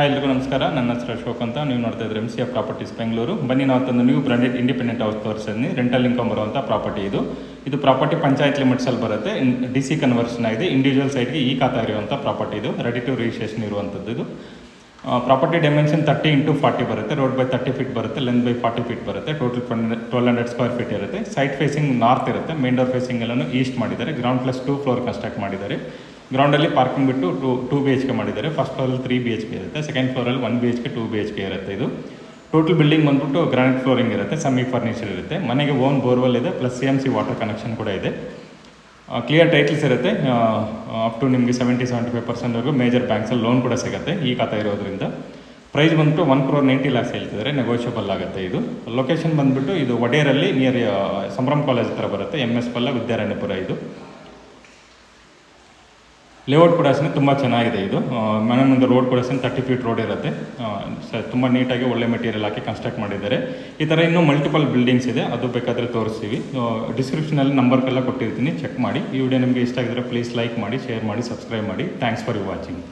Hi ಎಲ್ರಿಗೂ ನಮಸ್ಕಾರ. ನನ್ನ ಹೆಸರು ಅಶೋಕ್ ಅಂತ. ನೀವು ನೋಡ್ತಾ ಇದ್ರೆ MCF ಪ್ರಾಪರ್ಟೀಸ್ ಬೆಂಗಳೂರು. ಬನ್ನಿ, ನಾವತ್ತೊಂದು ನ್ಯೂ ಬ್ರಾಂಡೆಡ್ ಇಂಡಿಪೆಂಡೆಂಟ್ ಹೌಸ್ ತೋರಿಸಿದ್ನಿ. ರೆಂಟಲ್ ಇನ್ಕಮ್ ಬರುವಂಥ ಪ್ರಾಪರ್ಟಿ ಇದು ಪ್ರಾಪರ್ಟಿ ಪಂಚಾಯತ್ ಲಿಮಿಟ್ಸಲ್ಲಿ ಬರುತ್ತೆ. DC ಕನ್ವರ್ಷನ್ ಆಗಿದೆ. ಇಂಡಿವಿಜುವಲ್ ಸೈಟ್ಗೆ ಈ ಖಾತಾ ಇರುವಂಥ ಪ್ರಾಪರ್ಟಿ ಇದು. ರೆಡಿ ಟು ರಿಜಿಸ್ಟ್ರೇಷನ್ ಇರುವಂಥದ್ದು ಇದು. ಪ್ರಾಪರ್ಟಿ ಡೈಮೆನ್ಷನ್ 30x40 ಬರುತ್ತೆ. ರೋಡ್ ಬೈ 30 ಫೀಟ್ ಬರುತ್ತೆ, ಲೆಂತ್ ಬೈ 40 ಫೀಟ್ ಬರುತ್ತೆ. ಟೋಟಲ್ 1200 ಸ್ಕ್ವೇರ್ ಫೀಟ್ ಇರುತ್ತೆ. ಸೈಟ್ ಫೇಸಿಂಗ್ ನಾರ್ತ್ ಇರುತ್ತೆ. ಮೇನ್ ಡೋರ್ ಫೇಸಿಂಗ್ ಎಲ್ಲನೂ ಈಸ್ಟ್ ಮಾಡಿದ್ದಾರೆ. ಗ್ರೌಂಡ್ ಪ್ಲಸ್ 2 ಫ್ಲೋರ್ ಕನ್ಸ್ಟ್ರಕ್ಟ್ ಮಾಡಿದ್ದಾರೆ. ಗ್ರೌಂಡಲ್ಲಿ ಪಾರ್ಕಿಂಗ್ ಬಿಟ್ಟು 2 BHK ಮಾಡಿದ್ದಾರೆ. ಫಸ್ಟ್ ಫ್ಲೋರಲ್ಲಿ 3 BHK ಇರುತ್ತೆ. ಸೆಕೆಂಡ್ ಫ್ಲೋರಲ್ಲಿ 1 BHK 2 BHK ಇರುತ್ತೆ. ಇದು ಟೋಟಲ್ ಬಿಲ್ಡಿಂಗ್ ಬಂದ್ಬಿಟ್ಟು ಗ್ರಾನೈಟ್ ಫ್ಲೋರಿಂಗ್ ಇರುತ್ತೆ. ಸೆಮಿ ಫರ್ನಿಚರ್ ಇರುತ್ತೆ. ಮನೆಗೆ ಓನ್ ಬೋರ್ವೆಲ್ ಇದೆ, ಪ್ಲಸ್ CMC ವಾಟರ್ ಕನೆಕ್ಷನ್ ಕೂಡ ಇದೆ. ಕ್ಲಿಯರ್ ಟೈಟ್ಲ್ಸ್ ಇರುತ್ತೆ. ಅಪ್ ಟು ನಿಮಗೆ 70-75% ಮೇಜರ್ ಬ್ಯಾಂಕ್ಸಲ್ಲಿ ಲೋನ್ ಕೂಡ ಸಿಗುತ್ತೆ ಈ ಖಾತಾ ಇರೋದ್ರಿಂದ. ಪ್ರೈಸ್ ಬಂದ್ಬಿಟ್ಟು 1,90,00,000 ಹೇಳ್ತಿದ್ದಾರೆ. ನೆಗೋಷಿಯಬಲ್ ಆಗುತ್ತೆ. ಇದು ಲೊಕೇಶನ್ ಬಂದ್ಬಿಟ್ಟು ಇದು ವಡೇರಲ್ಲಿ ನಿಯರ್ ಸಂಭ್ರಮ್ ಕಾಲೇಜ್ ಹತ್ರ ಬರುತ್ತೆ. MS ಪಲ್ಲ ವಿದ್ಯಾರಣ್ಯಪುರ. ಇದು ಲೇಔಟ್ ಕೂಡ ಅಷ್ಟೇ ತುಂಬ ಚೆನ್ನಾಗಿದೆ. ಇದು ಮನೆ ಮುಂದೆ ರೋಡ್ ಕೂಡ ಅಷ್ಟೇ 30 ಫೀಟ್ ರೋಡ್ ಇರುತ್ತೆ. ತುಂಬ ನೀಟಾಗಿ ಒಳ್ಳೆ ಮೆಟೀರಿಯಲ್ ಹಾಕಿ ಕನ್ಸ್ಟ್ರಕ್ಟ್ ಮಾಡಿದ್ದಾರೆ. ಈ ಥರ ಇನ್ನೂ ಮಲ್ಟಿಪಲ್ ಬಿಲ್ಡಿಂಗ್ಸ್ ಇದೆ, ಅದು ಬೇಕಾದರೆ ತೋರಿಸ್ತೀವಿ. ಡಿಸ್ಕ್ರಿಪ್ಷನಲ್ಲಿ ನಂಬರ್ಗೆಲ್ಲ ಕೊಟ್ಟಿರ್ತೀನಿ, ಚೆಕ್ ಮಾಡಿ. ಈ ವಿಡಿಯೋ ನಿಮಗೆ ಇಷ್ಟ ಆಗಿದ್ರೆ ಪ್ಲೀಸ್ ಲೈಕ್ ಮಾಡಿ, ಶೇರ್ ಮಾಡಿ, ಸಬ್ಸ್ಕ್ರೈಬ್ ಮಾಡಿ. Thanks for watching.